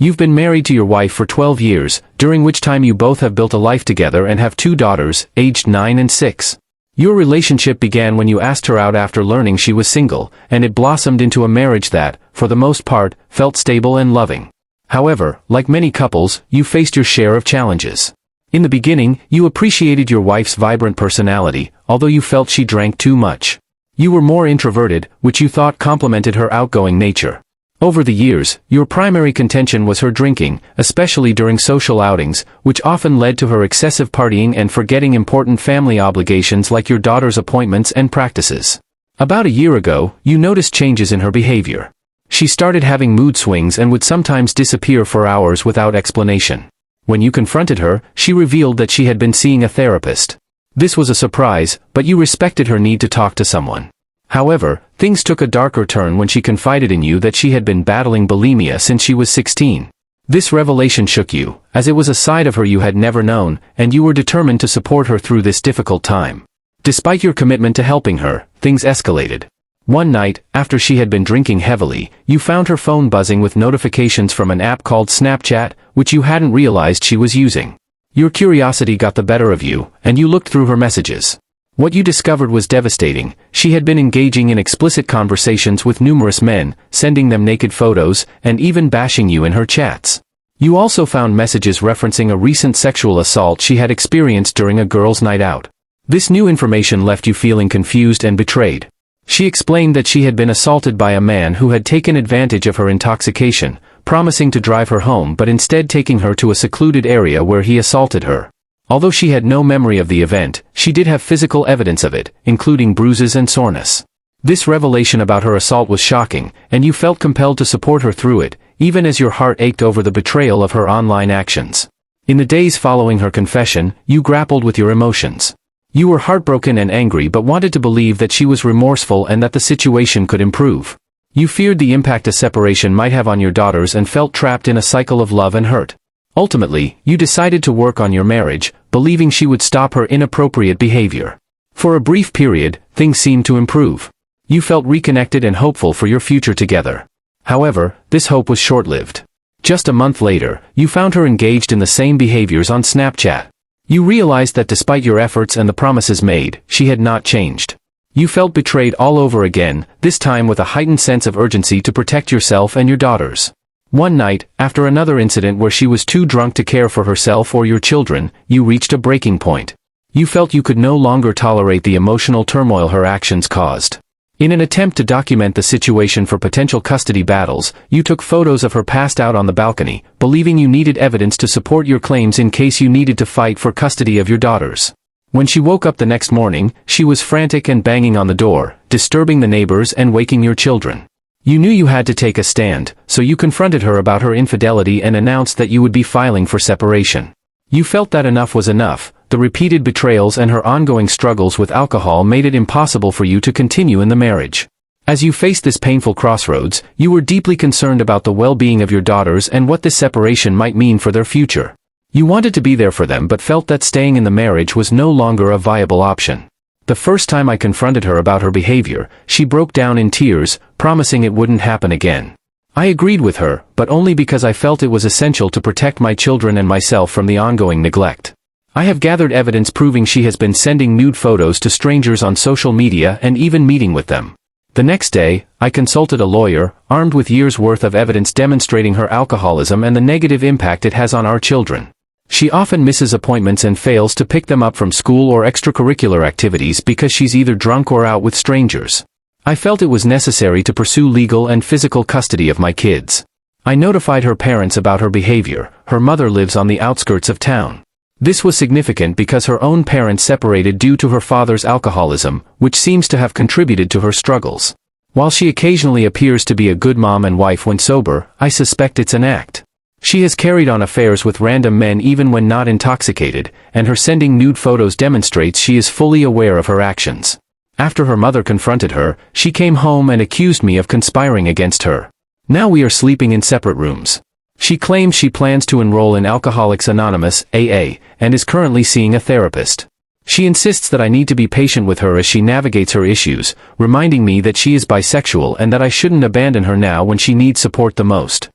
You've been married to your wife for 12 years, during which time you both have built a life together and have 2 daughters, aged 9 and 6. Your relationship began when you asked her out after learning she was single, and it blossomed into a marriage that, for the most part, felt stable and loving. However, like many couples, you faced your share of challenges. In the beginning, you appreciated your wife's vibrant personality, although you felt she drank too much. You were more introverted, which you thought complemented her outgoing nature. Over the years, your primary contention was her drinking, especially during social outings, which often led to her excessive partying and forgetting important family obligations like your daughter's appointments and practices. About a year ago, you noticed changes in her behavior. She started having mood swings and would sometimes disappear for hours without explanation. When you confronted her, she revealed that she had been seeing a therapist. This was a surprise, but you respected her need to talk to someone. However, things took a darker turn when she confided in you that she had been battling bulimia since she was 16. This revelation shook you, as it was a side of her you had never known, and you were determined to support her through this difficult time. Despite your commitment to helping her, things escalated. One night, after she had been drinking heavily, you found her phone buzzing with notifications from an app called Snapchat, which you hadn't realized she was using. Your curiosity got the better of you, and you looked through her messages. What you discovered was devastating. She had been engaging in explicit conversations with numerous men, sending them naked photos, and even bashing you in her chats. You also found messages referencing a recent sexual assault she had experienced during a girls' night out. This new information left you feeling confused and betrayed. She explained that she had been assaulted by a man who had taken advantage of her intoxication, promising to drive her home but instead taking her to a secluded area where he assaulted her. Although she had no memory of the event, she did have physical evidence of it, including bruises and soreness. This revelation about her assault was shocking, and you felt compelled to support her through it, even as your heart ached over the betrayal of her online actions. In the days following her confession, you grappled with your emotions. You were heartbroken and angry but wanted to believe that she was remorseful and that the situation could improve. You feared the impact a separation might have on your daughters and felt trapped in a cycle of love and hurt. Ultimately, you decided to work on your marriage, believing she would stop her inappropriate behavior. For a brief period, things seemed to improve. You felt reconnected and hopeful for your future together. However, this hope was short-lived. Just a month later, you found her engaged in the same behaviors on Snapchat. You realized that despite your efforts and the promises made, she had not changed. You felt betrayed all over again, this time with a heightened sense of urgency to protect yourself and your daughters. One night, after another incident where she was too drunk to care for herself or your children, you reached a breaking point. You felt you could no longer tolerate the emotional turmoil her actions caused. In an attempt to document the situation for potential custody battles, you took photos of her passed out on the balcony, believing you needed evidence to support your claims in case you needed to fight for custody of your daughters. When she woke up the next morning, she was frantic and banging on the door, disturbing the neighbors and waking your children. You knew you had to take a stand, so you confronted her about her infidelity and announced that you would be filing for separation. You felt that enough was enough. The repeated betrayals and her ongoing struggles with alcohol made it impossible for you to continue in the marriage. As you faced this painful crossroads, you were deeply concerned about the well-being of your daughters and what this separation might mean for their future. You wanted to be there for them but felt that staying in the marriage was no longer a viable option. The first time I confronted her about her behavior, she broke down in tears, promising it wouldn't happen again. I agreed with her, but only because I felt it was essential to protect my children and myself from the ongoing neglect. I have gathered evidence proving she has been sending nude photos to strangers on social media and even meeting with them. The next day, I consulted a lawyer, armed with years' worth of evidence demonstrating her alcoholism and the negative impact it has on our children. She often misses appointments and fails to pick them up from school or extracurricular activities because she's either drunk or out with strangers. I felt it was necessary to pursue legal and physical custody of my kids. I notified her parents about her behavior. Her mother lives on the outskirts of town. This was significant because her own parents separated due to her father's alcoholism, which seems to have contributed to her struggles. While she occasionally appears to be a good mom and wife when sober, I suspect it's an act. She has carried on affairs with random men even when not intoxicated, and her sending nude photos demonstrates she is fully aware of her actions. After her mother confronted her, she came home and accused me of conspiring against her. Now we are sleeping in separate rooms. She claims she plans to enroll in Alcoholics Anonymous, AA, and is currently seeing a therapist. She insists that I need to be patient with her as she navigates her issues, reminding me that she is bisexual and that I shouldn't abandon her now when she needs support the most.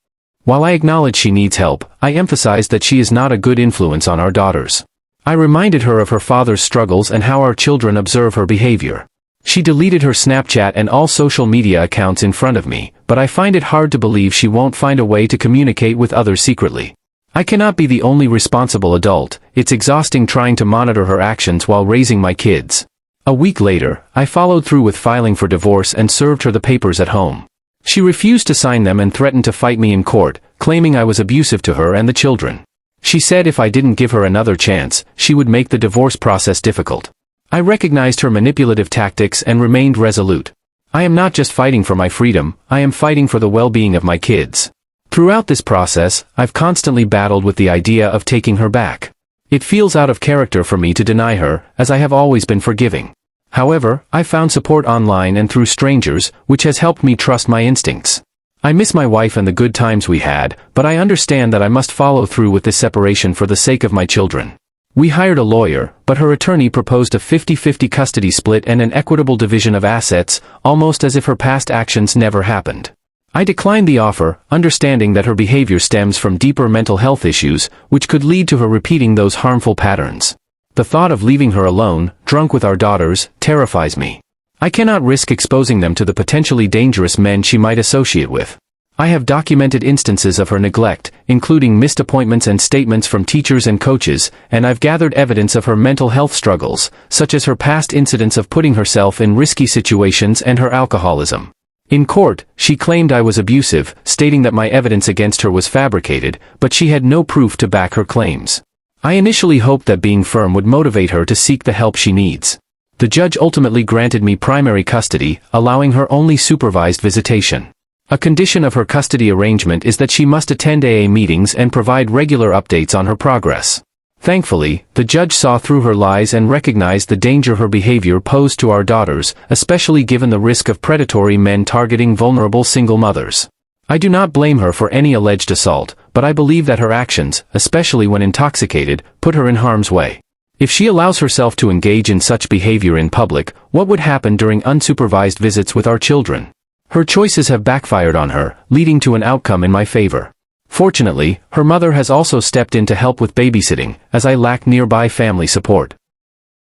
While I acknowledge she needs help, I emphasize that she is not a good influence on our daughters. I reminded her of her father's struggles and how our children observe her behavior. She deleted her Snapchat and all social media accounts in front of me, but I find it hard to believe she won't find a way to communicate with others secretly. I cannot be the only responsible adult. It's exhausting trying to monitor her actions while raising my kids. A week later, I followed through with filing for divorce and served her the papers at home. She refused to sign them and threatened to fight me in court, claiming I was abusive to her and the children. She said if I didn't give her another chance, she would make the divorce process difficult. I recognized her manipulative tactics and remained resolute. I am not just fighting for my freedom, I am fighting for the well-being of my kids. Throughout this process, I've constantly battled with the idea of taking her back. It feels out of character for me to deny her, as I have always been forgiving. However, I found support online and through strangers, which has helped me trust my instincts. I miss my wife and the good times we had, but I understand that I must follow through with this separation for the sake of my children. We hired a lawyer, but her attorney proposed a 50-50 custody split and an equitable division of assets, almost as if her past actions never happened. I declined the offer, understanding that her behavior stems from deeper mental health issues, which could lead to her repeating those harmful patterns. The thought of leaving her alone, drunk with our daughters, terrifies me. I cannot risk exposing them to the potentially dangerous men she might associate with. I have documented instances of her neglect, including missed appointments and statements from teachers and coaches, and I've gathered evidence of her mental health struggles, such as her past incidents of putting herself in risky situations and her alcoholism. In court, she claimed I was abusive, stating that my evidence against her was fabricated, but she had no proof to back her claims. I initially hoped that being firm would motivate her to seek the help she needs. The judge ultimately granted me primary custody, allowing her only supervised visitation. A condition of her custody arrangement is that she must attend AA meetings and provide regular updates on her progress. Thankfully, the judge saw through her lies and recognized the danger her behavior posed to our daughters, especially given the risk of predatory men targeting vulnerable single mothers. I do not blame her for any alleged assault, but I believe that her actions, especially when intoxicated, put her in harm's way. If she allows herself to engage in such behavior in public, what would happen during unsupervised visits with our children? Her choices have backfired on her, leading to an outcome in my favor. Fortunately, her mother has also stepped in to help with babysitting, as I lack nearby family support.